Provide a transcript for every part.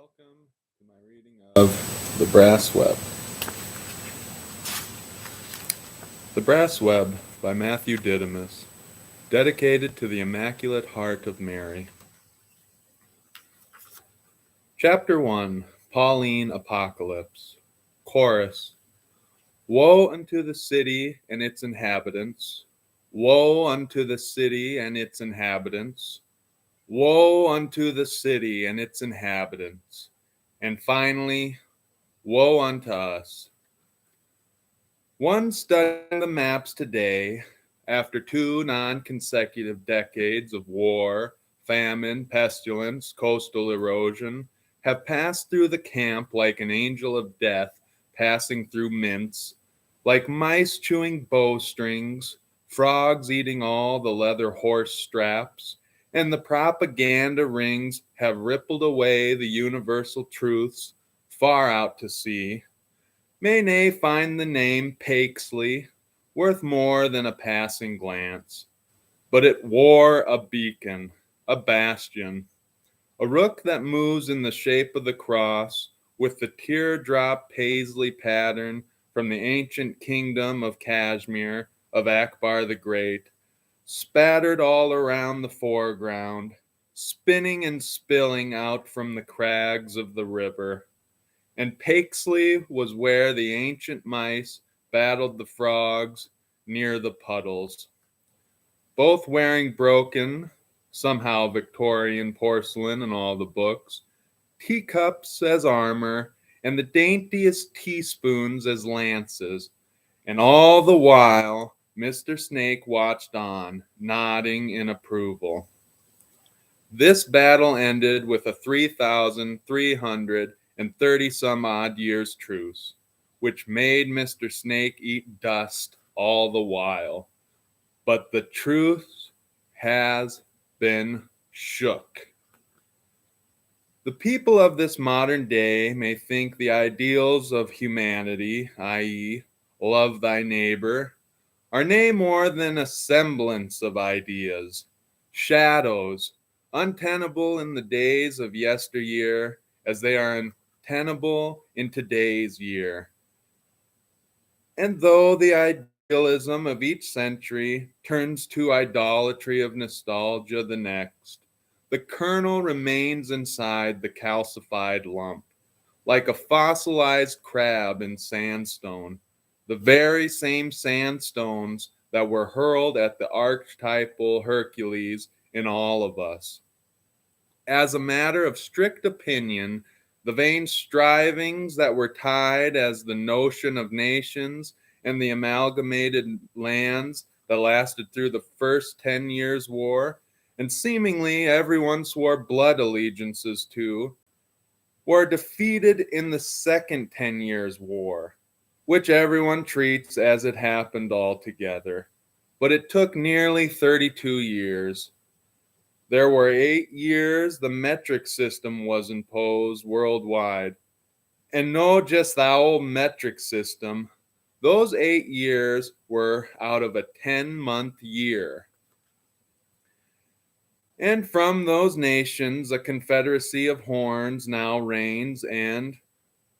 Welcome to my reading of The Brass Web. The Brass Web by Matthew Didymus, dedicated to the Immaculate Heart of Mary. Chapter 1, Pauline Apocalypse. Chorus. Woe unto the city and its inhabitants! Woe unto the city and its inhabitants! Woe unto the city and its inhabitants! And finally, woe unto us! One studying the maps today, after 2 non-consecutive decades of war, famine, pestilence, coastal erosion, have passed through the camp like an angel of death passing through mints, like mice chewing bowstrings, frogs eating all the leather horse straps, and the propaganda rings have rippled away the universal truths far out to sea. Manet find the name Pakesley worth more than a passing glance, but it wore a beacon, a bastion, a rook that moves in the shape of the cross with the teardrop paisley pattern from the ancient kingdom of Kashmir of Akbar the Great, spattered all around the foreground, spinning and spilling out from the crags of the river. And Pakesley was where the ancient mice battled the frogs near the puddles, both wearing broken, somehow Victorian porcelain in all the books, teacups as armor, and the daintiest teaspoons as lances. And all the while, Mr. Snake watched on, nodding in approval. This battle ended with a 3,330 some odd years truce, which made Mr. Snake eat dust all the while. But the truth has been shook. The people of this modern day may think the ideals of humanity, i.e., love thy neighbor, are nay more than a semblance of ideas, shadows, untenable in the days of yesteryear as they are untenable in today's year. And though the idealism of each century turns to idolatry of nostalgia the next, the kernel remains inside the calcified lump, like a fossilized crab in sandstone, the very same sandstones that were hurled at the archetypal Hercules in all of us. As a matter of strict opinion, the vain strivings that were tied as the notion of nations and the amalgamated lands that lasted through the first 10 years' war, and seemingly everyone swore blood allegiances to, were defeated in the second 10 years' war, which everyone treats as it happened altogether. But it took nearly 32 years. There were 8 years the metric system was imposed worldwide. And no just the old metric system. Those 8 years were out of a 10-month year. And from those nations a confederacy of horns now reigns, and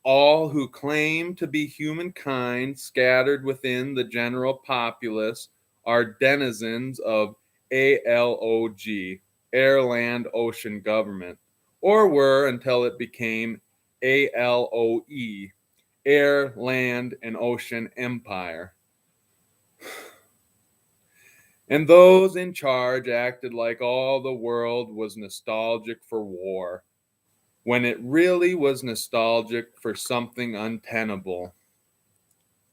all who claim to be humankind scattered within the general populace are denizens of ALOG, Air, Land, Ocean Government, or were until it became ALOE, Air, Land, and Ocean Empire. And those in charge acted like all the world was nostalgic for war, when it really was nostalgic for something untenable.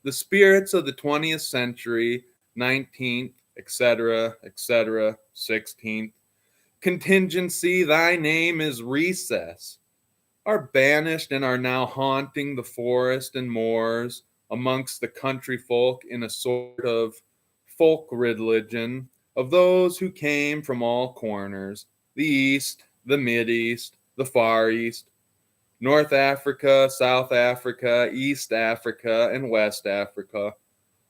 The spirits of the 20th century, 19th, etc., 16th, contingency, thy name is recess, are banished and are now haunting the forest and moors amongst the country folk in a sort of folk religion of those who came from all corners, the East, the Mid-East, the Far East, North Africa, South Africa, East Africa, and West Africa,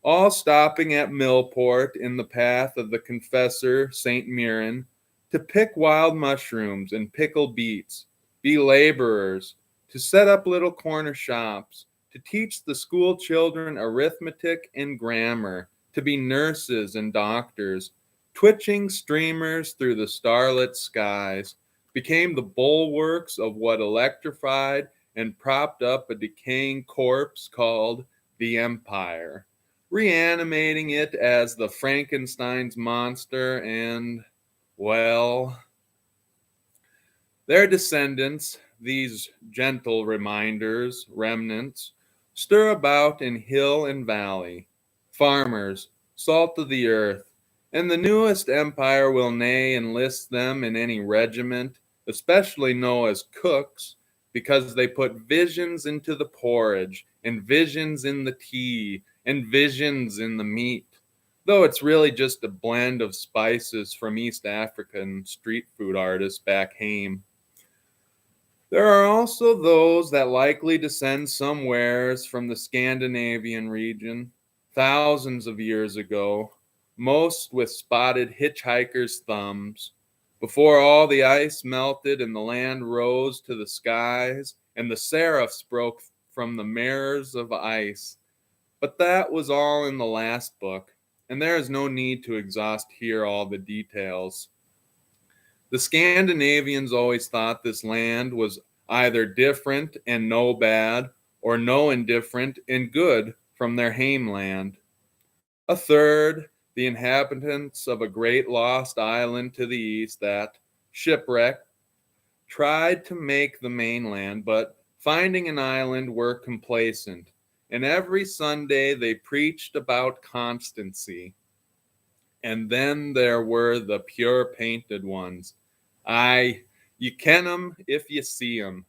all stopping at Millport in the path of the confessor St. Mirren to pick wild mushrooms and pickle beets, be laborers, to set up little corner shops, to teach the school children arithmetic and grammar, to be nurses and doctors. Twitching streamers through the starlit skies became the bulwarks of what electrified and propped up a decaying corpse called the Empire, reanimating it as the Frankenstein's monster and, well, their descendants, these gentle reminders, remnants, stir about in hill and valley, farmers, salt of the earth, and the newest empire will nay enlist them in any regiment, especially know as cooks, because they put visions into the porridge, and visions in the tea, and visions in the meat, though it's really just a blend of spices from East African street food artists back home. There are also those that likely descend somewheres from the Scandinavian region, thousands of years ago, most with spotted hitchhikers' thumbs, before all the ice melted and the land rose to the skies, and the seraphs broke from the mirrors of ice. But that was all in the last book, and there is no need to exhaust here all the details. The Scandinavians always thought this land was either different and no bad, or no indifferent and good from their homeland. A third, the inhabitants of a great lost island to the east that, shipwrecked, tried to make the mainland, but finding an island were complacent, and every Sunday they preached about constancy. And then there were the pure painted ones. Aye, you ken 'em if you see 'em.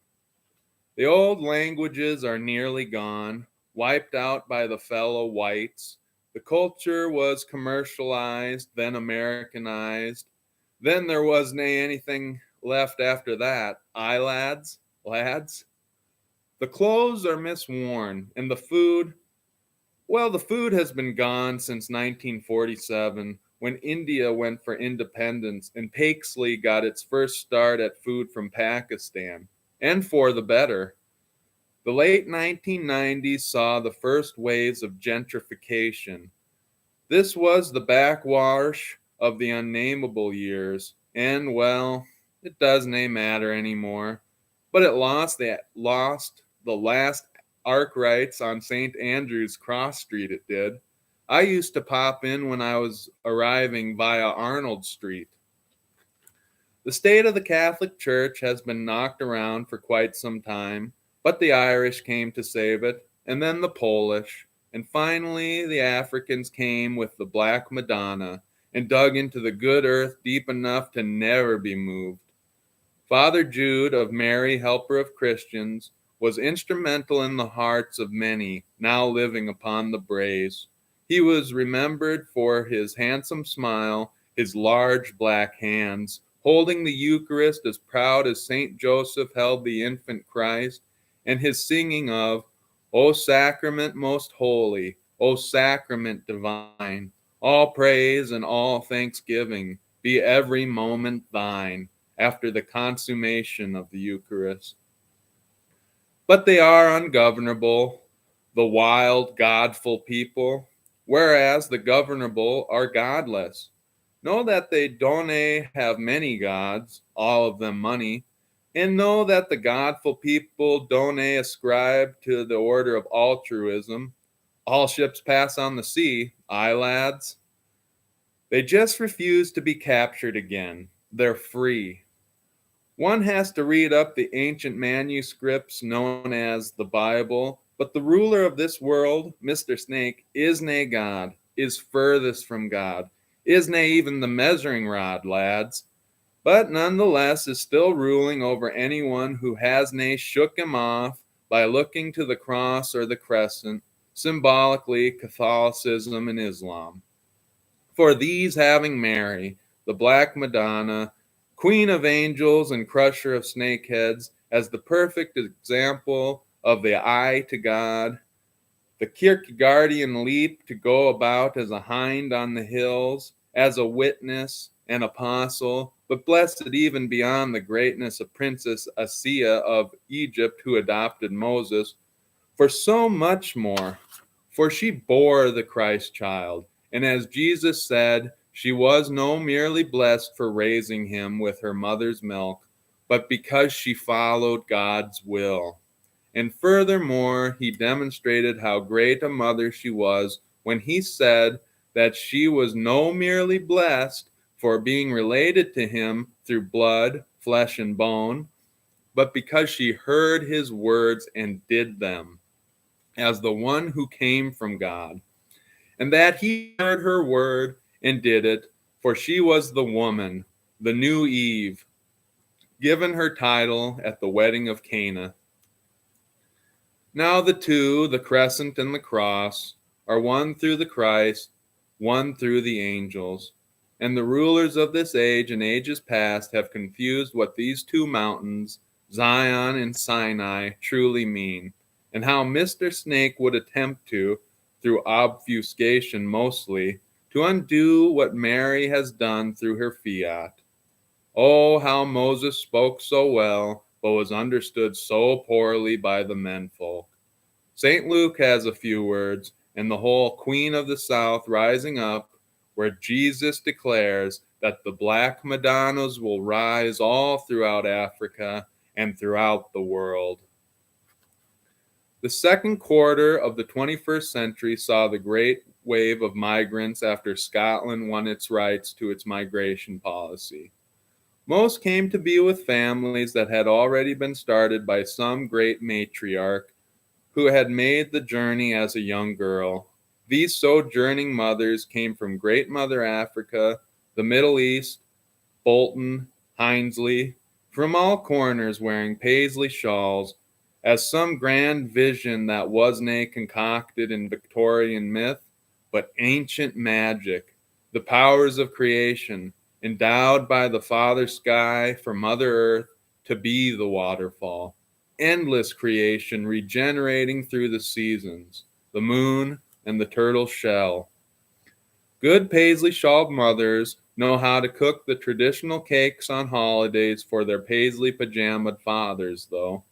The old languages are nearly gone, wiped out by the fellow whites. The culture was commercialized, then Americanized. Then there was nae anything left after that. Aye, lads. The clothes are misworn, and the food, well, the food has been gone since 1947, when India went for independence and Pakesley got its first start at food from Pakistan, and for the better. The late 1990s saw the first waves of gentrification. This was the backwash of the unnameable years, and, well, it does nae matter anymore. But it lost the last Arkwrights on St. Andrew's Cross Street, it did. I used to pop in when I was arriving via Arnold Street. The state of the Catholic Church has been knocked around for quite some time, but the Irish came to save it, and then the Polish, and finally the Africans came with the Black Madonna and dug into the good earth deep enough to never be moved. Father Jude of Mary, Helper of Christians, was instrumental in the hearts of many now living upon the braes. He was remembered for his handsome smile, his large black hands, holding the Eucharist as proud as St. Joseph held the infant Christ, and his singing of, O sacrament most holy, O sacrament divine, all praise and all thanksgiving be every moment thine, after the consummation of the Eucharist. But they are ungovernable, the wild, godful people, whereas the governable are godless. Know that they don't have many gods, all of them money, and know that the godful people don't ascribe to the order of altruism. All ships pass on the sea, aye, lads. They just refuse to be captured again. They're free. One has to read up the ancient manuscripts known as the Bible, but the ruler of this world, Mr. Snake, is nae God, is furthest from God, is nae even the measuring rod, lads, but nonetheless is still ruling over anyone who has nae shook him off by looking to the cross or the crescent, symbolically Catholicism and Islam. For these having Mary, the Black Madonna, Queen of Angels and Crusher of Snakeheads, as the perfect example of the eye to God, the Kierkegaardian leap to go about as a hind on the hills, as a witness, an apostle, but blessed even beyond the greatness of Princess Asiya of Egypt, who adopted Moses, for so much more. For she bore the Christ child, and as Jesus said, she was no merely blessed for raising him with her mother's milk, but because she followed God's will. And furthermore, he demonstrated how great a mother she was when he said that she was no merely blessed for being related to him through blood, flesh, and bone, but because she heard his words and did them, as the one who came from God, and that he heard her word and did it, for she was the woman, the new Eve, given her title at the wedding of Cana. Now the two, the crescent and the cross, are one through the Christ, one through the angels. And the rulers of this age and ages past have confused what these two mountains, Zion and Sinai, truly mean, and how Mr. Snake would attempt to, through obfuscation mostly, to undo what Mary has done through her fiat. Oh, how Moses spoke so well, but was understood so poorly by the menfolk. St. Luke has a few words, and the whole Queen of the South rising up, where Jesus declares that the black Madonnas will rise all throughout Africa and throughout the world. The second quarter of the 21st century saw the great wave of migrants after Scotland won its rights to its migration policy. Most came to be with families that had already been started by some great matriarch who had made the journey as a young girl. These sojourning mothers came from Great Mother Africa, the Middle East, Bolton, Hinesley, from all corners wearing paisley shawls, as some grand vision that was nae concocted in Victorian myth, but ancient magic, the powers of creation, endowed by the Father Sky for Mother Earth to be the waterfall. Endless creation regenerating through the seasons, the moon and the turtle shell. Good paisley shawled mothers know how to cook the traditional cakes on holidays for their paisley pajamaed fathers, though.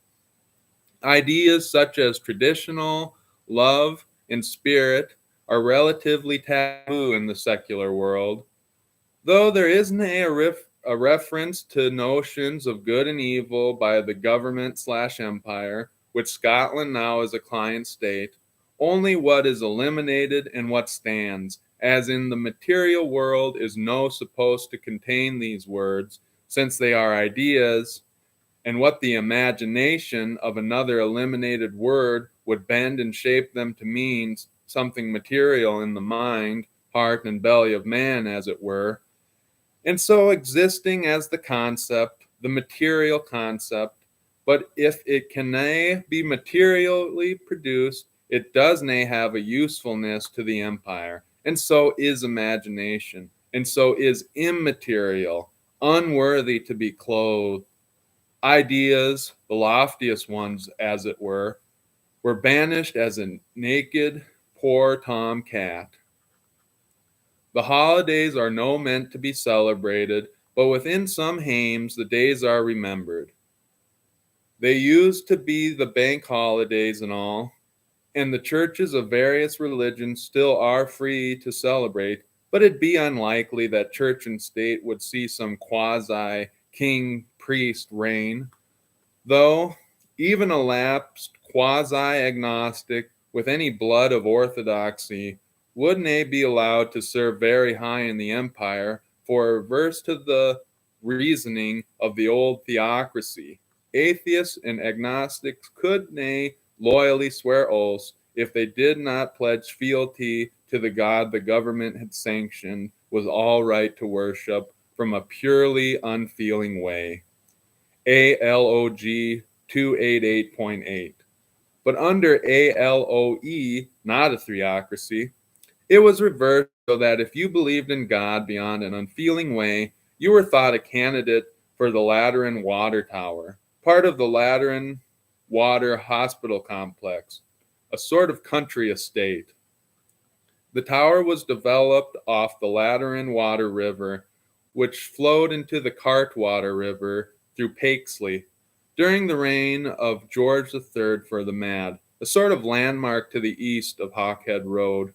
Ideas such as traditional, love, and spirit are relatively taboo in the secular world, though there is a reference to notions of good and evil by the government/empire, which Scotland now is a client state. Only what is eliminated and what stands, as in the material world, is no supposed to contain these words, since they are ideas, and what the imagination of another eliminated word would bend and shape them to mean something material in the mind, heart, and belly of man, as it were. And so existing as the concept, the material concept, but if it can nae be materially produced, it does nae have a usefulness to the empire. And so is imagination, and so is immaterial, unworthy to be clothed. Ideas, the loftiest ones, as it were banished as a naked, poor tom cat. The holidays are no meant to be celebrated, but within some hames the days are remembered. They used to be the bank holidays and all, and the churches of various religions still are free to celebrate, but it'd be unlikely that church and state would see some quasi-king priest reign, though even a lapsed quasi-agnostic with any blood of orthodoxy would nae be allowed to serve very high in the empire, for averse to the reasoning of the old theocracy. Atheists and agnostics could nae loyally swear oaths if they did not pledge fealty to the God the government had sanctioned was all right to worship from a purely unfeeling way. ALOG 288.8. But under ALOE, not a theocracy, it was reversed so that if you believed in God beyond an unfeeling way, you were thought a candidate for the Lateran Water Tower, part of the Lateran Water Hospital Complex, a sort of country estate. The tower was developed off the Lateran Water River, which flowed into the Cartwater River through Pakesley during the reign of George III for the Mad, a sort of landmark to the east of Hawkhead Road.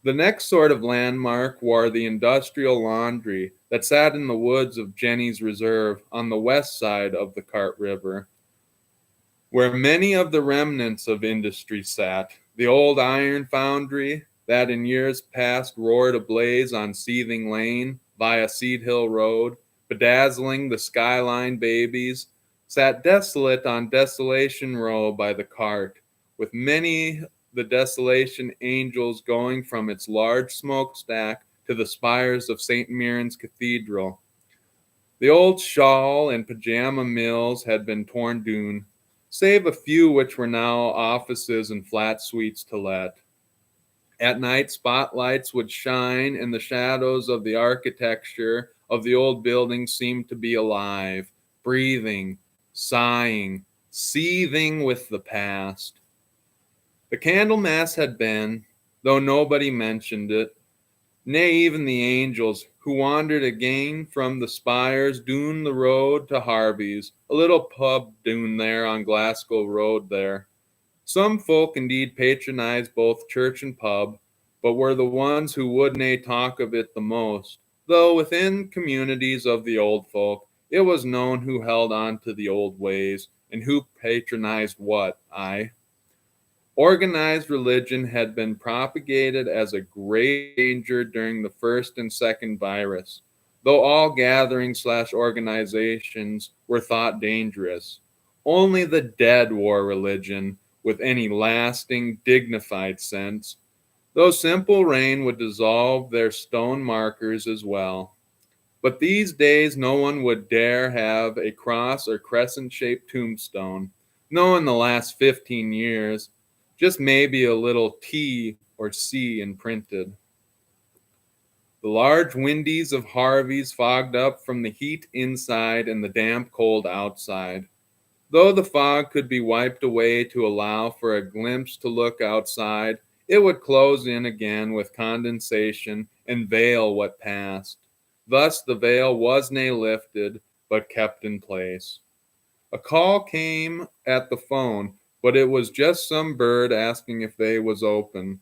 The next sort of landmark were the industrial laundry that sat in the woods of Jenny's Reserve on the west side of the Cart River, where many of the remnants of industry sat. The old iron foundry that in years past roared ablaze on Seething Lane via Seed Hill Road, bedazzling the skyline babies, sat desolate on Desolation Row by the cart, with many the desolation angels going from its large smokestack to the spires of St. Mirren's Cathedral. The old shawl and pajama mills had been torn down, save a few which were now offices and flat suites to let. At night, spotlights would shine, and the shadows of the architecture of the old buildings seemed to be alive, breathing, sighing, seething with the past. The Candlemas had been, though nobody mentioned it, nay, even the angels, who wandered again from the spires doon the road to Harvey's, a little pub doon there on Glasgow Road there. Some folk indeed patronized both church and pub, but were the ones who would nae talk of it the most, though within communities of the old folk, it was known who held on to the old ways, and who patronized what, aye. Organized religion had been propagated as a great danger during the first and second virus, though all gatherings/organizations were thought dangerous. Only the dead wore religion with any lasting, dignified sense, though simple rain would dissolve their stone markers as well. But these days no one would dare have a cross or crescent-shaped tombstone, no in the last 15 years, just maybe a little T or C imprinted. The large windies of Harvey's fogged up from the heat inside and the damp cold outside. Though the fog could be wiped away to allow for a glimpse to look outside, it would close in again with condensation and veil what passed. Thus the veil was nae lifted, but kept in place. A call came at the phone, but it was just some bird asking if they was open.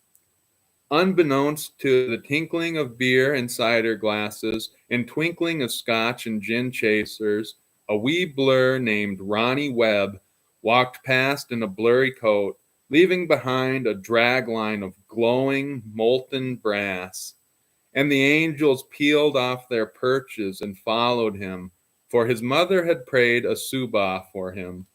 Unbeknownst to the tinkling of beer and cider glasses and twinkling of scotch and gin chasers, a wee blur named Ronnie Webb walked past in a blurry coat, leaving behind a drag line of glowing, molten brass. And the angels peeled off their perches and followed him, for his mother had prayed a subah for him.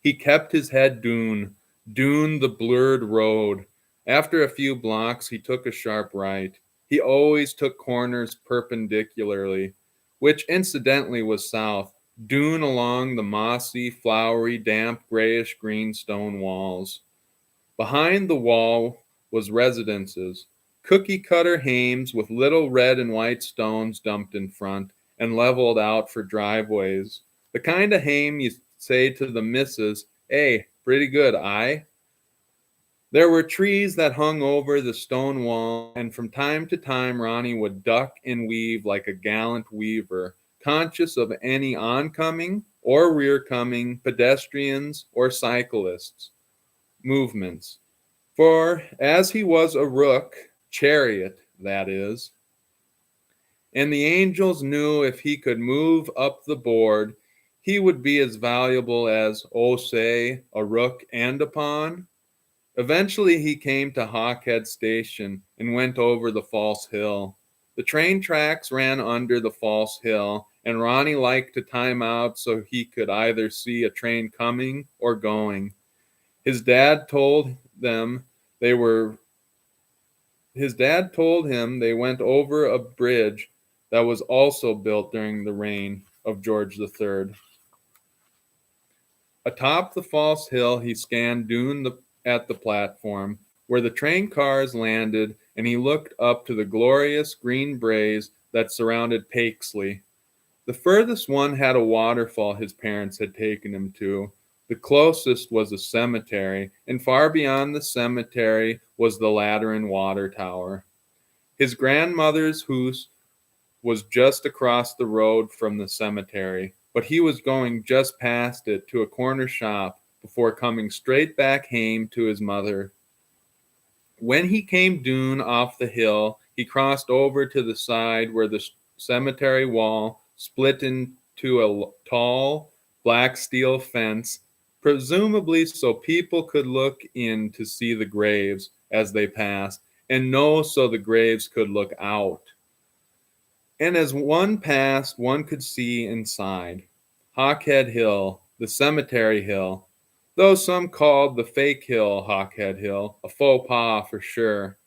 He kept his head doon the blurred road. After a few blocks, he took a sharp right. He always took corners perpendicularly, which incidentally was south, doon along the mossy, flowery, damp, grayish-green stone walls. Behind the wall was residences, cookie-cutter hames with little red and white stones dumped in front and leveled out for driveways. The kind of hame you say to the missus, pretty good, aye? There were trees that hung over the stone wall, and from time to time Ronnie would duck and weave like a gallant weaver, conscious of any oncoming or rear-coming pedestrians or cyclists' movements. For as he was a rook, chariot, that is, and the angels knew if he could move up the board, he would be as valuable as, say, a rook and a pawn. Eventually he came to Hawkhead Station and went over the false hill. The train tracks ran under the false hill, and Ronnie liked to time out so he could either see a train coming or going. His dad told him they went over a bridge that was also built during the reign of George III. Atop the false hill, he scanned doon at the platform, where the train cars landed, and he looked up to the glorious green braes that surrounded Pakesley. The furthest one had a waterfall his parents had taken him to. The closest was a cemetery, and far beyond the cemetery was the Lateran water tower. His grandmother's house was just across the road from the cemetery, but he was going just past it to a corner shop before coming straight back hame to his mother. When he came doon off the hill, he crossed over to the side where the cemetery wall split into a tall black steel fence, presumably so people could look in to see the graves as they passed, and no, so the graves could look out. And as one passed, one could see inside. Hawkhead Hill, the cemetery hill, though some called the fake hill Hawkhead Hill, a faux pas for sure.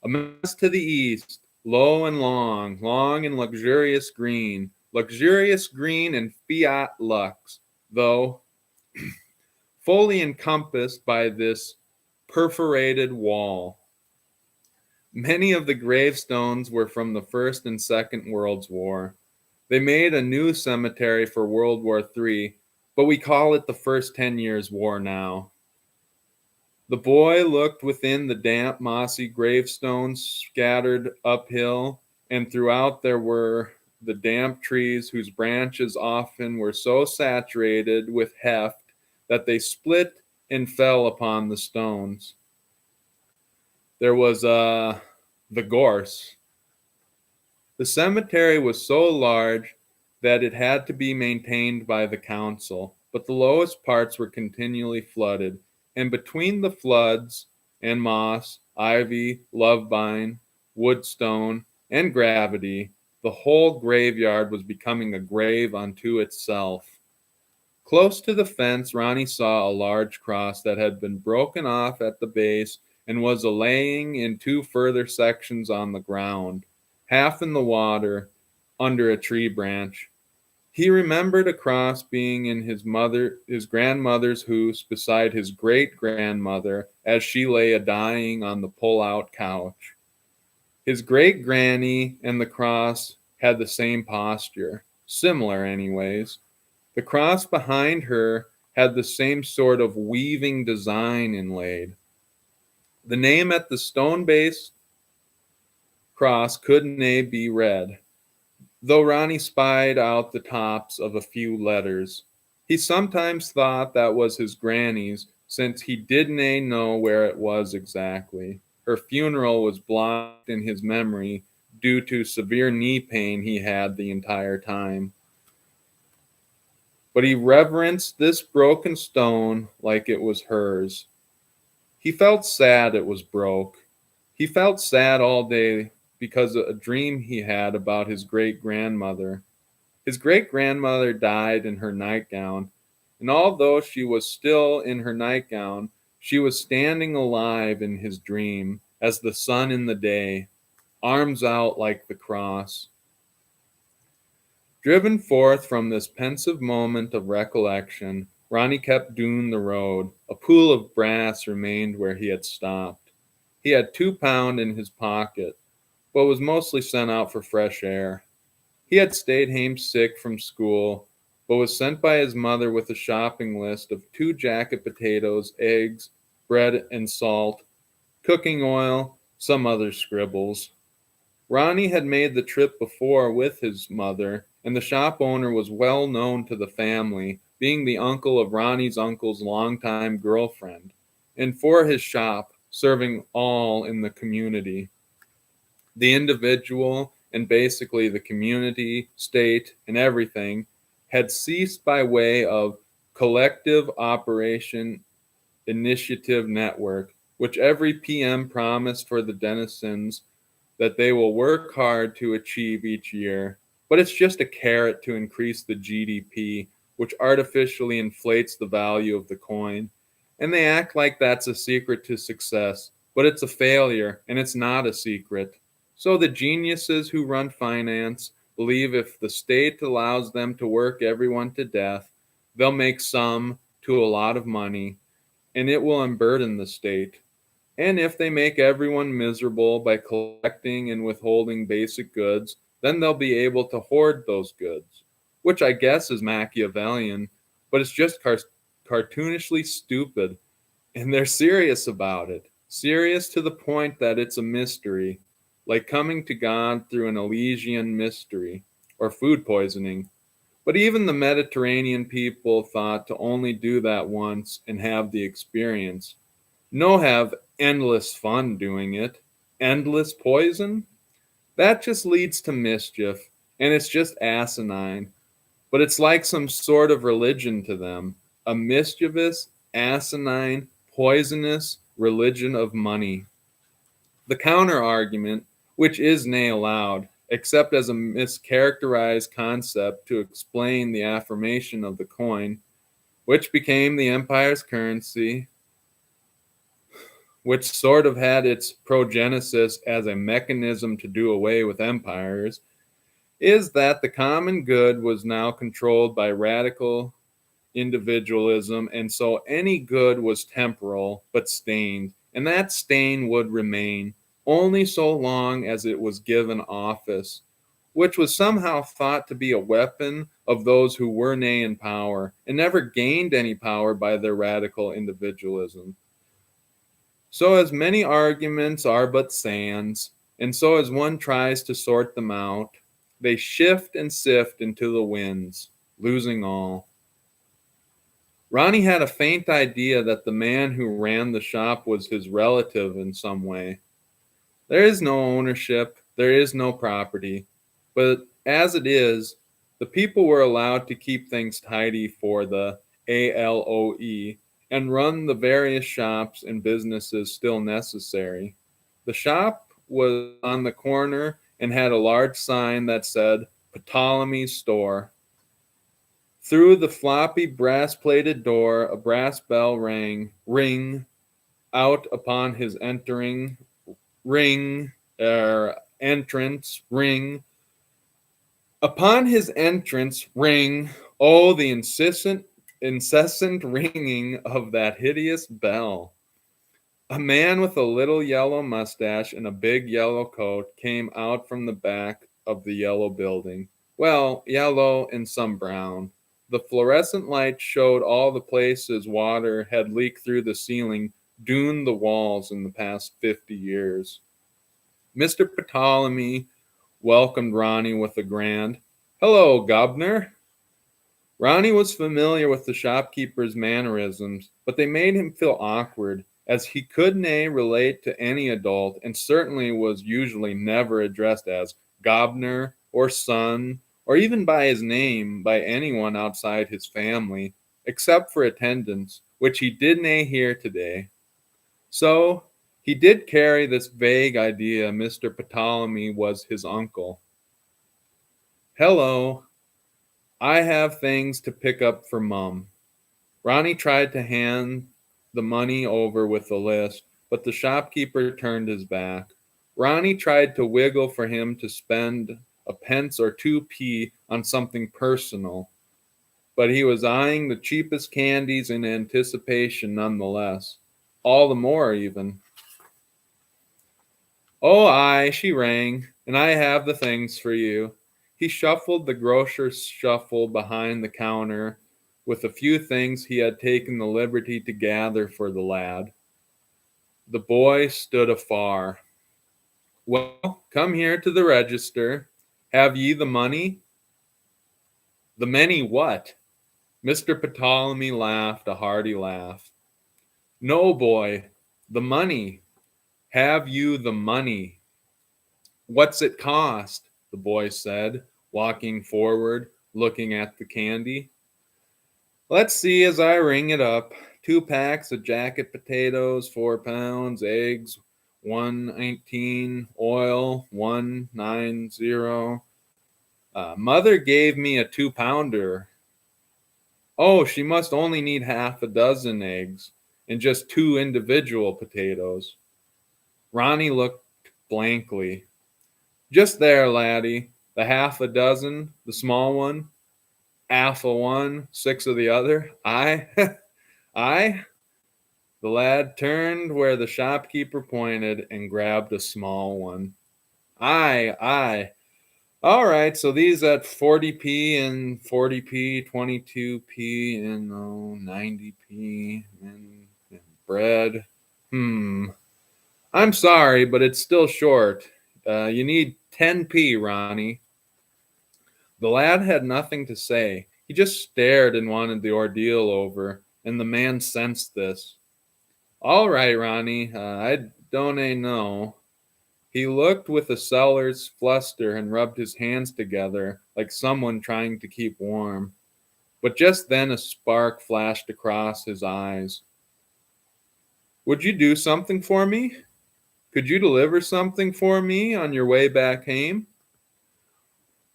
A mass to the east, low and long, long and luxurious green and fiat lux, though fully encompassed by this perforated wall. Many of the gravestones were from the First and Second World War. They made a new cemetery for World War III, but we call it the First 10 Years' War now. The boy looked within the damp, mossy gravestones scattered uphill, and throughout there were the damp trees whose branches often were so saturated with heft that they split and fell upon the stones. There was the gorse. The cemetery was so large that it had to be maintained by the council, but the lowest parts were continually flooded, and between the floods and moss, ivy, lovebine, woodstone, and gravity, the whole graveyard was becoming a grave unto itself. Close to the fence, Ronnie saw a large cross that had been broken off at the base and was laying in two further sections on the ground, half in the water, under a tree branch. He remembered a cross being in his grandmother's house beside his great-grandmother as she lay a-dying on the pull-out couch. His great-granny and the cross had the same posture, similar anyways. The cross behind her had the same sort of weaving design inlaid. The name at the stone-based cross could nae be read, though Ronnie spied out the tops of a few letters. He sometimes thought that was his granny's, since he did nae know where it was exactly. Her funeral was blocked in his memory due to severe knee pain he had the entire time. But he reverenced this broken stone like it was hers. He felt sad it was broke. He felt sad all day because of a dream he had about his great-grandmother. His great-grandmother died in her nightgown, and although she was still in her nightgown, she was standing alive in his dream as the sun in the day, arms out like the cross. Driven forth from this pensive moment of recollection, Ronnie kept doon the road. A pool of brass remained where he had stopped. He had £2 in his pocket, but was mostly sent out for fresh air. He had stayed hame sick from school, but was sent by his mother with a shopping list of 2 jacket potatoes, eggs, bread and salt, cooking oil, some other scribbles. Ronnie had made the trip before with his mother, and the shop owner was well known to the family, being the uncle of Ronnie's uncle's longtime girlfriend, and for his shop, serving all in the community. The individual and basically the community, state, and everything had ceased by way of collective operation initiative network, which every PM promised for the denizens that they will work hard to achieve each year. But it's just a carrot to increase the GDP, which artificially inflates the value of the coin. And they act like that's a secret to success, but it's a failure, and it's not a secret. So the geniuses who run finance believe if the state allows them to work everyone to death, they'll make some to a lot of money, and it will unburden the state. And if they make everyone miserable by collecting and withholding basic goods, then they'll be able to hoard those goods, which I guess is Machiavellian, but it's just cartoonishly stupid. And they're serious about it, serious to the point that it's a mystery. like coming to God through an Elysian mystery or food poisoning. But even the Mediterranean people thought to only do that once and have the experience. No have endless fun doing it. Endless poison? That just leads to mischief, and it's just asinine. But it's like some sort of religion to them, a mischievous, asinine, poisonous religion of money. The counter argument, which is nay allowed, except as a mischaracterized concept to explain the affirmation of the coin, which became the empire's currency, which sort of had its progenesis as a mechanism to do away with empires, is that the common good was now controlled by radical individualism, and so any good was temporal but stained, and that stain would remain only so long as it was given office, which was somehow thought to be a weapon of those who were nay in power and never gained any power by their radical individualism. So, as many arguments are but sands, and so as one tries to sort them out, they shift and sift into the winds, losing all. Ronnie had a faint idea that the man who ran the shop was his relative in some way. There is no ownership, there is no property, but as it is, the people were allowed to keep things tidy for the ALOE and run the various shops and businesses still necessary. The shop was on the corner and had a large sign that said Ptolemy's Store. Through the floppy brass-plated door, a brass bell ring out upon his entrance, ring. Upon his entrance, ring, oh, the incessant ringing of that hideous bell. A man with a little yellow mustache and a big yellow coat came out from the back of the yellow building. Well, yellow and some brown. The fluorescent light showed all the places water had leaked through the ceiling, duned the walls in the past 50 years. Mr. Ptolemy welcomed Ronnie with a grand, "Hello, Gobner." Ronnie was familiar with the shopkeeper's mannerisms, but they made him feel awkward, as he could nay relate to any adult, and certainly was usually never addressed as Gobner or son, or even by his name by anyone outside his family, except for attendants, which he did nay hear today. So he did carry this vague idea Mr. Ptolemy was his uncle. "Hello, I have things to pick up for Mum." Ronnie tried to hand the money over with the list, but the shopkeeper turned his back. Ronnie tried to wiggle for him to spend a pence or 2p on something personal, but he was eyeing the cheapest candies in anticipation nonetheless. All the more, even. "Oh, aye," she rang, "and I have the things for you." He shuffled the grocer's shuffle behind the counter with a few things he had taken the liberty to gather for the lad. The boy stood afar. "Well, come here to the register. Have ye the money?" "The many what?" Mr. Ptolemy laughed a hearty laugh. "No, boy, the money. Have you the money?" "What's it cost?" the boy said, walking forward, looking at the candy. "Let's see as I ring it up. 2 packs of jacket potatoes, 4 pounds, eggs, 1.19, oil, 1.90. Mother gave me a 2-pounder. Oh, she must only need half a dozen eggs and just 2 individual potatoes." Ronnie looked blankly. "Just there, laddie. The half a dozen, the small one. 'Alf of one, 6 of the other. Aye, aye." The lad turned where the shopkeeper pointed and grabbed a small one. "Aye, aye. All right, so these at 40p and 40p, 22p and 90p and bread. I'm sorry, but it's still short. You need 10p, Ronnie. The lad had nothing to say. He just stared and wanted the ordeal over, and the man sensed this. All right, Ronnie, I don't know. He looked with a seller's fluster and rubbed his hands together like someone trying to keep warm. But just then a spark flashed across his eyes. Would you do something for me? Could you deliver something for me on your way back home?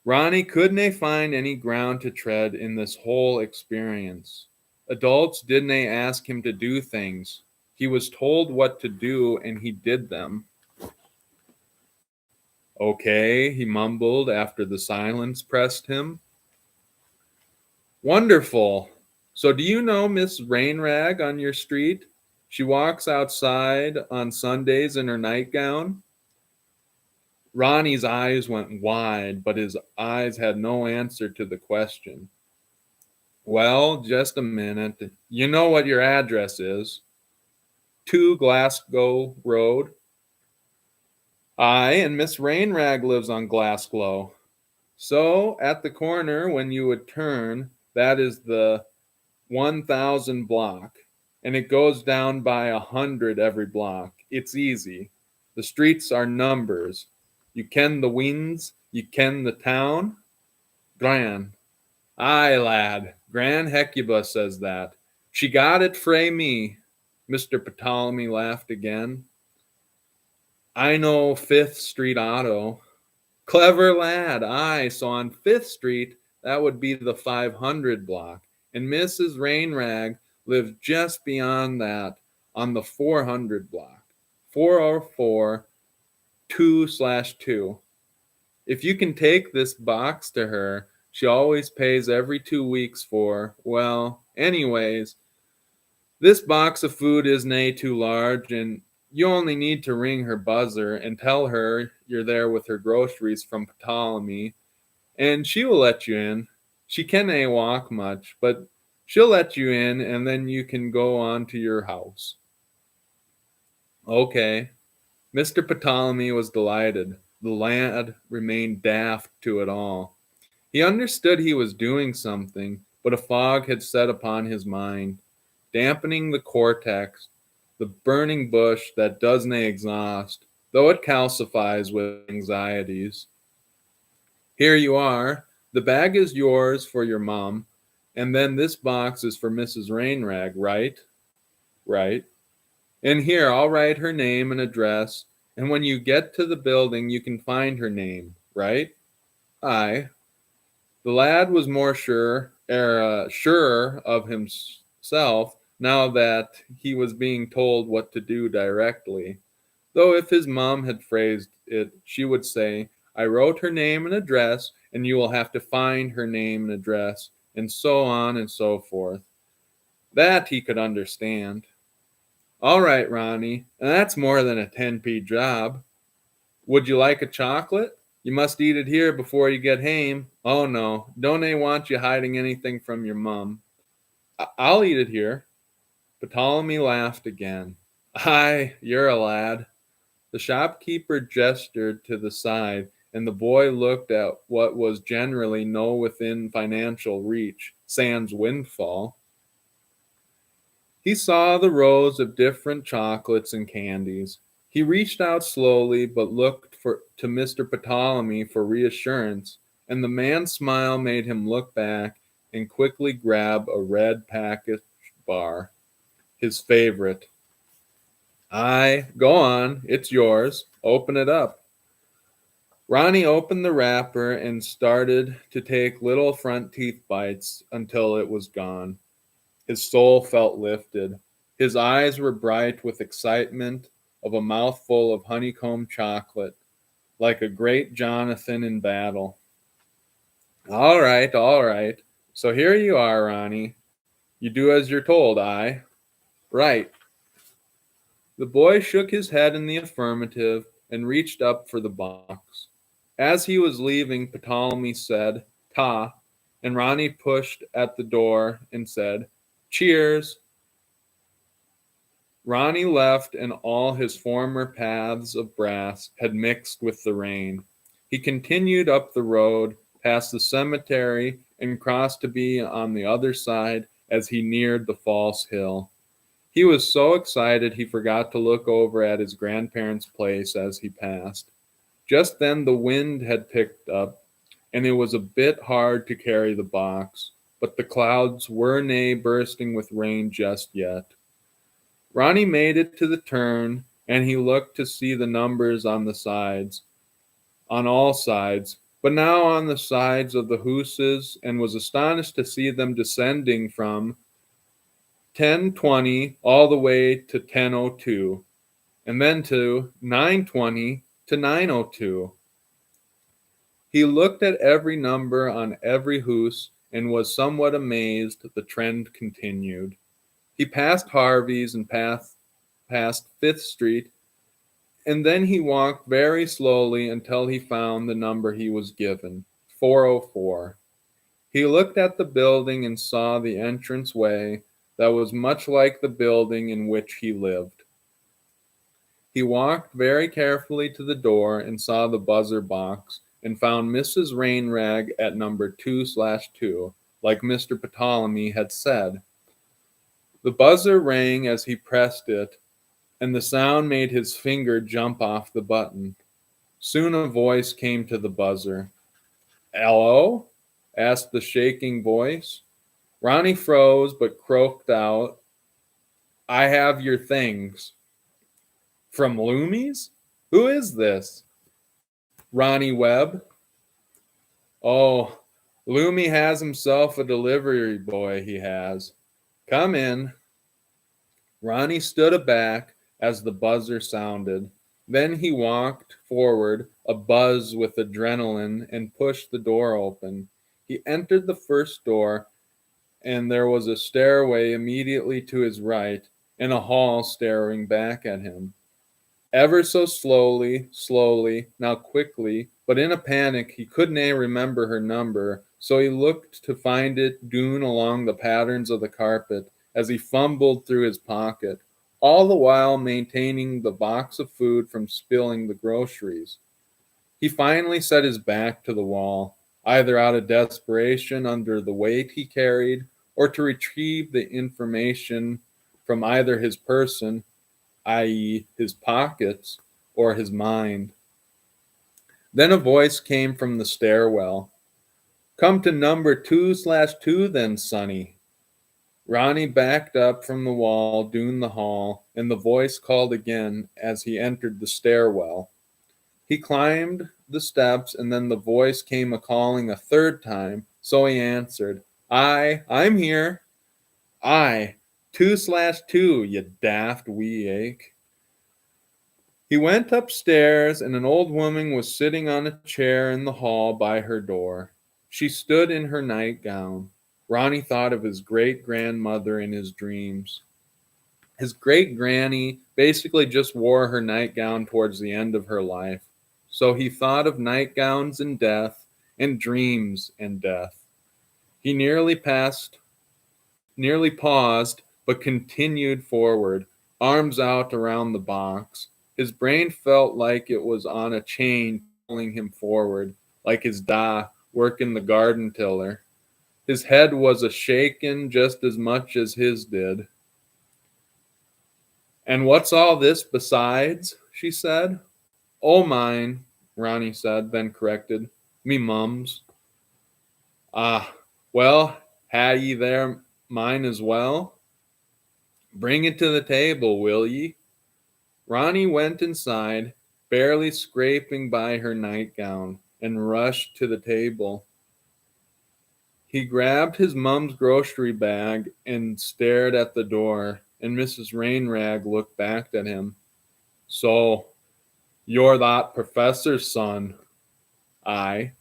Ronnie couldn't find any ground to tread in this whole experience. Adults didn't ask him to do things. He was told what to do and he did them. Okay, he mumbled after the silence pressed him. Wonderful. So do you know Miss Rainrag on your street? She walks outside on Sundays in her nightgown. Ronnie's eyes went wide, but his eyes had no answer to the question. Well, just a minute. You know what your address is? 2 Glasgow Road. Aye, and Miss Rainrag lives on Glasgow. So, at the corner, when you would turn, that is the 1000 block, and it goes down by 100 every block. It's easy. The streets are numbers. You ken the winds, you ken the town. Gran. Aye, lad, Gran Hecuba says that. She got it frae me. Mr. Ptolemy laughed again. I know 5th Street Auto. Clever lad. Aye, so on 5th Street, that would be the 500 block. And Mrs. Rainrag lives just beyond that on the 400 block. 404 2/2. If you can take this box to her, she always pays every 2 weeks for, well, anyways, this box of food isn't too large, and you only need to ring her buzzer and tell her you're there with her groceries from Ptolemy, and she will let you in. She can't walk much, but she'll let you in, and then you can go on to your house. Okay. Mr. Ptolemy was delighted. The lad remained daft to it all. He understood he was doing something, but a fog had set upon his mind, dampening the cortex, the burning bush that doesn't exhaust, though it calcifies with anxieties. Here you are. The bag is yours for your mom, and then this box is for Mrs. Rainrag, right? Right. And here, I'll write her name and address, and when you get to the building, you can find her name, right? Aye. The lad was more surer of himself now that he was being told what to do directly. Though if his mom had phrased it, she would say, I wrote her name and address, and you will have to find her name and address, and so on and so forth. That he could understand. All right, Ronnie, and that's more than a 10p job. Would you like a chocolate? You must eat it here before you get home. Oh no, don't they want you hiding anything from your mum? I'll eat it here. Ptolemy laughed again. Aye, you're a lad. The shopkeeper gestured to the side, and the boy looked at what was generally no within financial reach, sans windfall. He saw the rows of different chocolates and candies. He reached out slowly, but looked to Mr. Ptolemy for reassurance, and the man's smile made him look back and quickly grab a red packaged bar, his favorite. Aye, go on, it's yours. Open it up. Ronnie opened the wrapper and started to take little front teeth bites until it was gone. His soul felt lifted. His eyes were bright with excitement of a mouthful of honeycomb chocolate, like a great Jonathan in battle. All right, all right. So here you are, Ronnie. You do as you're told, aye? Right. The boy shook his head in the affirmative and reached up for the box. As he was leaving, Ptolemy said, Ta, and Ronnie pushed at the door and said, Cheers. Ronnie left, and all his former paths of brass had mixed with the rain. He continued up the road, past the cemetery, and crossed to be on the other side as he neared the false hill. He was so excited he forgot to look over at his grandparents' place as he passed. Just then the wind had picked up, and it was a bit hard to carry the box, but the clouds were nigh bursting with rain just yet. Ronnie made it to the turn, and he looked to see the numbers on the sides, on all sides, but now on the sides of the hooses, and was astonished to see them descending from 10:20 all the way to 10:02, and then to 9:20 to 9:02. He looked at every number on every hoose and was somewhat amazed the trend continued. He passed Harvey's and past Fifth Street, and then he walked very slowly until he found the number he was given, 404. He looked at the building and saw the entrance way that was much like the building in which he lived. He walked very carefully to the door and saw the buzzer box and found Mrs. Rainrag at number 2/2, like Mr. Ptolemy had said. The buzzer rang as he pressed it, and the sound made his finger jump off the button. Soon a voice came to the buzzer. "Hello?" asked the shaking voice. Ronnie froze but croaked out, "I have your things." "From Loomy's? Who is this?" "Ronnie Webb." "Oh, Loomy has himself a delivery boy, he has. Come in." Ronnie stood aback as the buzzer sounded. Then he walked forward, abuzz with adrenaline, and pushed the door open. He entered the first door, and there was a stairway immediately to his right, and a hall staring back at him. Ever so slowly, now quickly, but in a panic he could nae remember her number, so he looked to find it doon along the patterns of the carpet as he fumbled through his pocket, all the while maintaining the box of food from spilling the groceries. He finally set his back to the wall, either out of desperation under the weight he carried, or to retrieve the information from either his person, i.e., his pockets, or his mind. Then a voice came from the stairwell. "Come to number 2/2 then, Sonny." Ronnie backed up from the wall down the hall, and the voice called again as he entered the stairwell. He climbed the steps, and then the voice came a-calling a third time, so he answered, "Aye, I'm here." "Aye, 2/2, you daft wee ache." He went upstairs, and an old woman was sitting on a chair in the hall by her door. She stood in her nightgown. Ronnie thought of his great-grandmother in his dreams. His great-granny basically just wore her nightgown towards the end of her life. So he thought of nightgowns and death, and dreams and death. He nearly paused, but continued forward, arms out around the box. His brain felt like it was on a chain pulling him forward, like his da working the garden tiller. His head was a-shakin' just as much as his did. "And what's all this besides?" she said. "Oh, mine," Ronnie said, then corrected. "Me mum's." "Ah, well, ha' ye there mine as well?" "Bring it to the table, will ye?" Ronnie went inside, barely scraping by her nightgown, and rushed to the table. He grabbed his mum's grocery bag and stared at the door, and Mrs. Rainrag looked back at him. "So, you're that professor's son?" "Aye."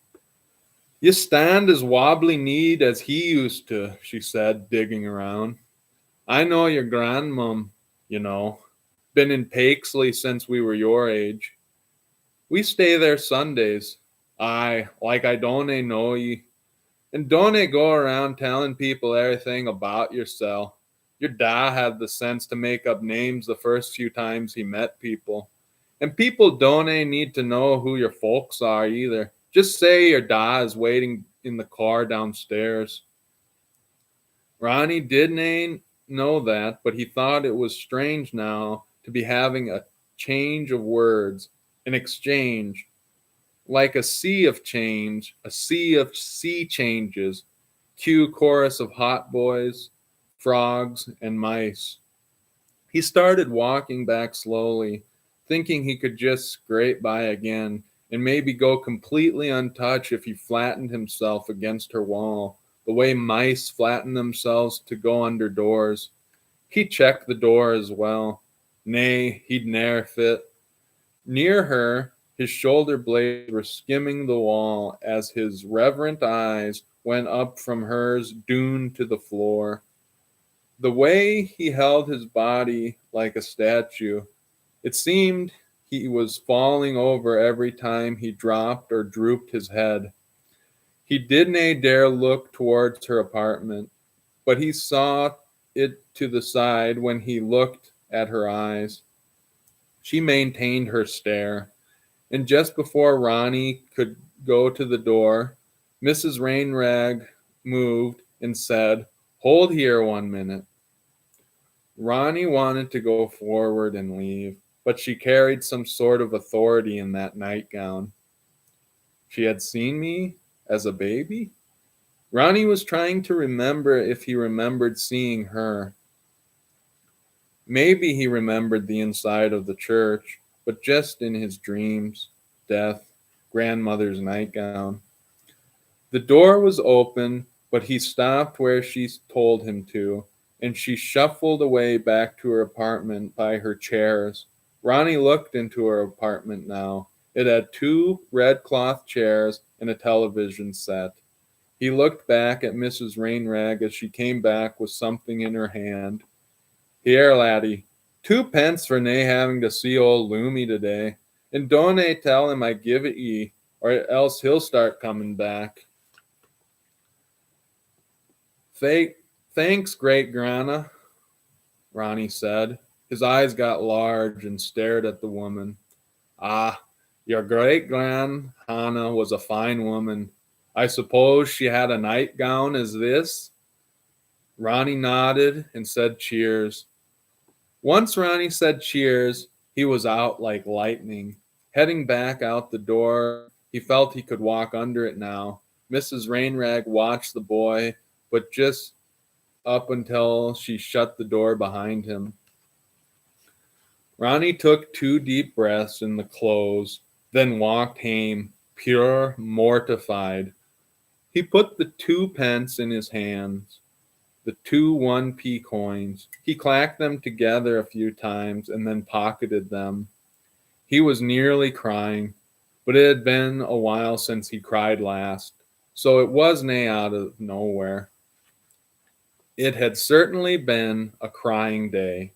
"You stand as wobbly-kneed as he used to," she said, digging around. "I know your grandmum, you know. Been in Pakesley since we were your age. We stay there Sundays. Aye, like I don't know ye. And don't go around telling people everything about yourself. Your da had the sense to make up names the first few times he met people. And people don't need to know who your folks are either. Just say your da is waiting in the car downstairs. Ronnie didn't know that, but he thought it was strange now to be having a change of words, an exchange, like a sea of change, a sea of sea changes. Cue chorus of hot boys, frogs, and mice. He started walking back slowly, thinking he could just scrape by again and maybe go completely untouched if he flattened himself against her wall, the way mice flatten themselves to go under doors. He checked the door as well. Nay, he'd ne'er fit. Near her, his shoulder blades were skimming the wall as his reverent eyes went up from hers, dune to the floor. The way he held his body like a statue, it seemed he was falling over every time he dropped or drooped his head. He didn't dare look towards her apartment, but he saw it to the side when he looked at her eyes. She maintained her stare, and just before Ronnie could go to the door, Mrs. Rainrag moved and said, "Hold here 1 minute." Ronnie wanted to go forward and leave, but she carried some sort of authority in that nightgown. She had seen me as a baby? Ronnie was trying to remember if he remembered seeing her. Maybe he remembered the inside of the church, but just in his dreams, death, grandmother's nightgown. The door was open, but he stopped where she told him to, and she shuffled away back to her apartment by her chairs. Ronnie looked into her apartment now. It had 2 red cloth chairs and a television set. He looked back at Mrs. Rainrag as she came back with something in her hand. "Here, laddie, 2 pence for nae having to see old Loomy today. And don't tell him I give it ye, or else he'll start coming back." "Thanks, great grana," Ronnie said. His eyes got large and stared at the woman. "Ah, your great gran Hannah was a fine woman. I suppose she had a nightgown as this?" Ronnie nodded and said cheers. Once Ronnie said cheers, he was out like lightning. Heading back out the door, he felt he could walk under it now. Mrs. Rainrag watched the boy, but just up until she shut the door behind him. Ronnie took 2 deep breaths in the close, then walked home, pure mortified. He put the 2 pence in his hands, the 2 1p coins. He clacked them together a few times and then pocketed them. He was nearly crying, but it had been a while since he cried last, so it was nae out of nowhere. It had certainly been a crying day.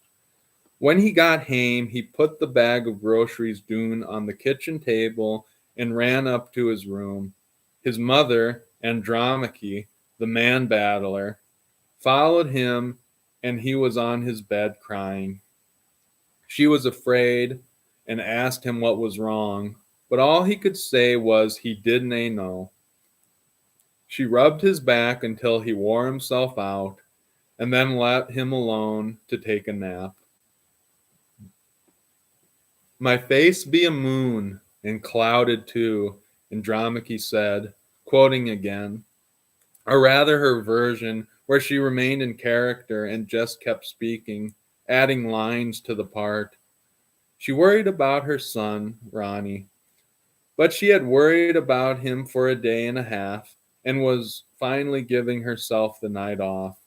When he got home, he put the bag of groceries doon on the kitchen table and ran up to his room. His mother, Andromache, the man battler, followed him, and he was on his bed crying. She was afraid and asked him what was wrong, but all he could say was he didn't know. She rubbed his back until he wore himself out, and then let him alone to take a nap. "My face be a moon, and clouded too," Andromache said, quoting again, or rather her version, where she remained in character and just kept speaking, adding lines to the part. She worried about her son, Ronnie, but she had worried about him for a day and a half and was finally giving herself the night off.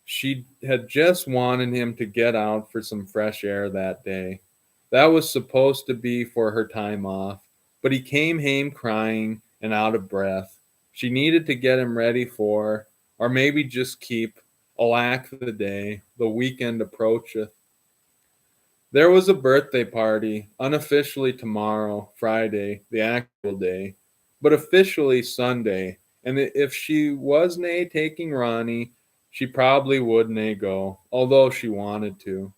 She had just wanted him to get out for some fresh air that day. That was supposed to be for her time off, but he came home crying and out of breath. She needed to get him ready for, or maybe just keep, alack the day, the weekend approacheth. There was a birthday party, unofficially tomorrow, Friday, the actual day, but officially Sunday, and if she was nae taking Ronnie, She probably wouldn't go, although she wanted to.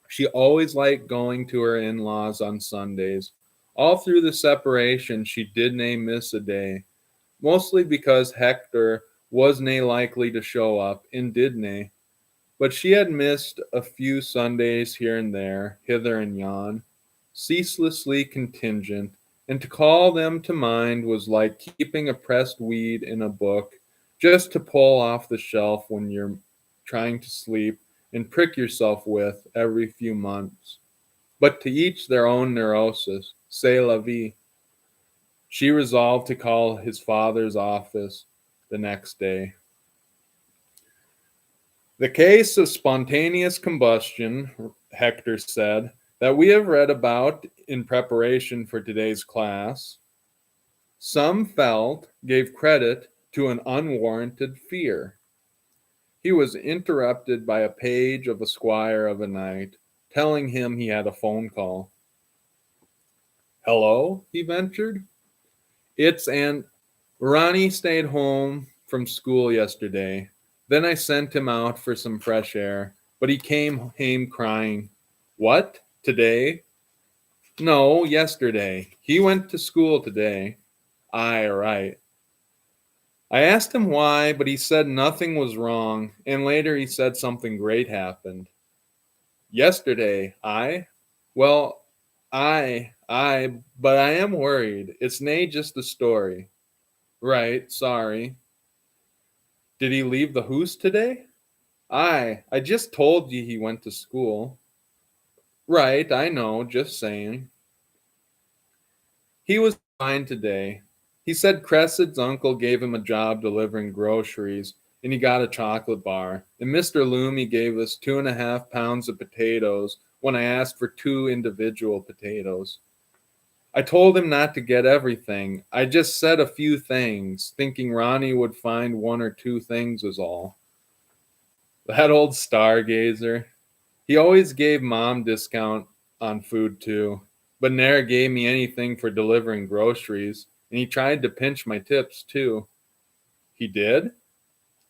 She always liked going to her in-laws on Sundays. All through the separation, she didn't miss a day, mostly because Hector wasn't likely to show up and didn't. But she had missed a few Sundays here and there, hither and yon, ceaselessly contingent, and to call them to mind was like keeping a pressed weed in a book just to pull off the shelf when you're trying to sleep and prick yourself with every few months. But to each their own neurosis, c'est la vie. She resolved to call his father's office the next day. The case of spontaneous combustion, Hector said, that we have read about in preparation for today's class, some felt gave credit to an unwarranted fear. He was interrupted by a page of a squire of a knight, telling him he had a phone call. Hello, he ventured. It's Aunt. Ronnie stayed home from school yesterday. Then I sent him out for some fresh air, but he came home crying. What? Today? No, yesterday. He went to school today. Aye, right. I asked him why, but he said nothing was wrong, and later he said something great happened. Yesterday, aye? Well, aye, but I am worried. It's nae just a story. Right, sorry. Did he leave the hoose today? Aye, I just told you he went to school. Right, I know, just saying. He was fine today. He said Cressid's uncle gave him a job delivering groceries, and he got a chocolate bar. And Mr. Loomy gave us 2.5 pounds of potatoes when I asked for 2 individual potatoes. I told him not to get everything. I just said a few things, thinking Ronnie would find 1 or 2 things was all. That old stargazer. He always gave Mom discount on food too, but ne'er gave me anything for delivering groceries, and he tried to pinch my tips too. He did?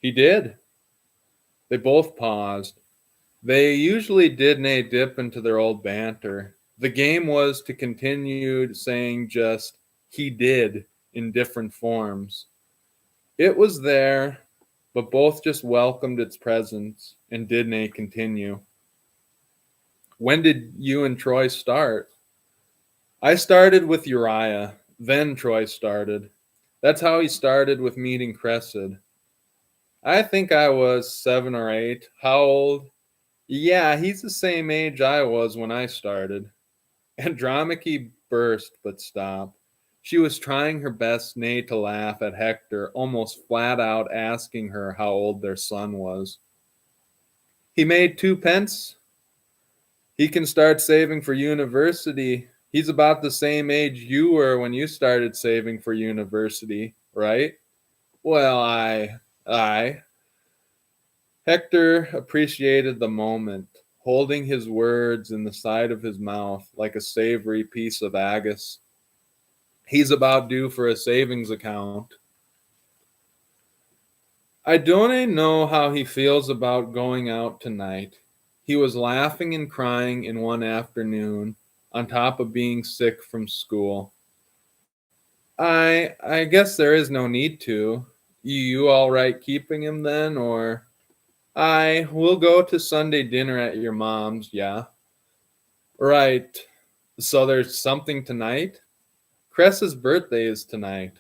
He did. They both paused. They usually did nae dip into their old banter. The game was to continue saying just, he did, in different forms. It was there, but both just welcomed its presence and did nae continue. When did you and Troy start? I started with Uriah, then Troy started. That's how he started with meeting Cressid. I think I was 7 or 8. How old? Yeah, he's the same age I was when I started. Andromache burst but stopped. She was trying her best nae to laugh at Hector, almost flat out asking her how old their son was. He made 2 pence. He can start saving for university. He's about the same age you were when you started saving for university, right? Well, I. Hector appreciated the moment, holding his words in the side of his mouth like a savory piece of haggis. He's about due for a savings account. I don't know how he feels about going out tonight. He was laughing and crying in one afternoon, on top of being sick from school. I guess there is no need to. You all right keeping him then, or? We'll go to Sunday dinner at your mom's, yeah. Right. So there's something tonight? Cress's birthday is tonight.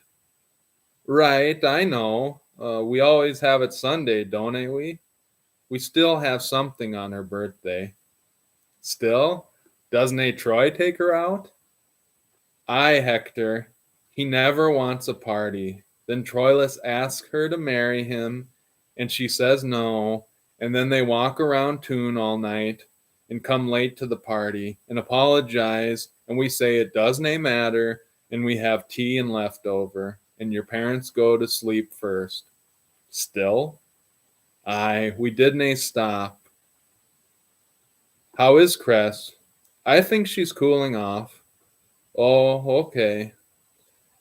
Right, I know. We always have it Sunday, don't we? We still have something on her birthday. Still? Doesn't Troy take her out? Aye, Hector. He never wants a party. Then Troilus asks her to marry him, and she says no, and then they walk around town all night and come late to the party and apologize, and we say it doesn't matter, and we have tea and leftover, and your parents go to sleep first. Still? Aye, we didn't stop. How is Cress? I think she's cooling off. Oh, okay.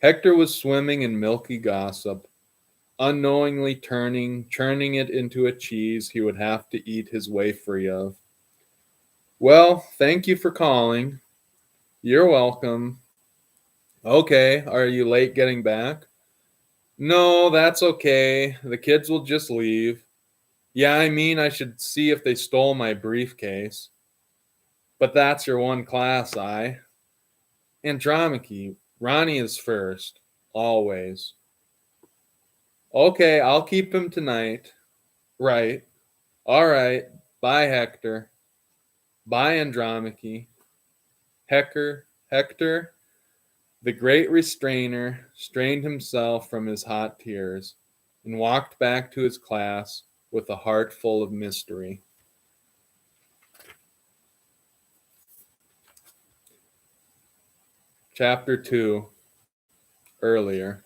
Hector was swimming in milky gossip. unknowingly churning it into a cheese he would have to eat his way free of. Well, thank you for calling. You're welcome. Okay, are you late getting back? No, that's okay. The kids will just leave. Yeah, I mean, I should see if they stole my briefcase. But that's your one class, Andromache, Ronnie is first, always. Okay, I'll keep him tonight. Right. All right. Bye, Hector. Bye, Andromache. Hector, the great restrainer, strained himself from his hot tears and walked back to his class with a heart full of mystery. Chapter 2, earlier.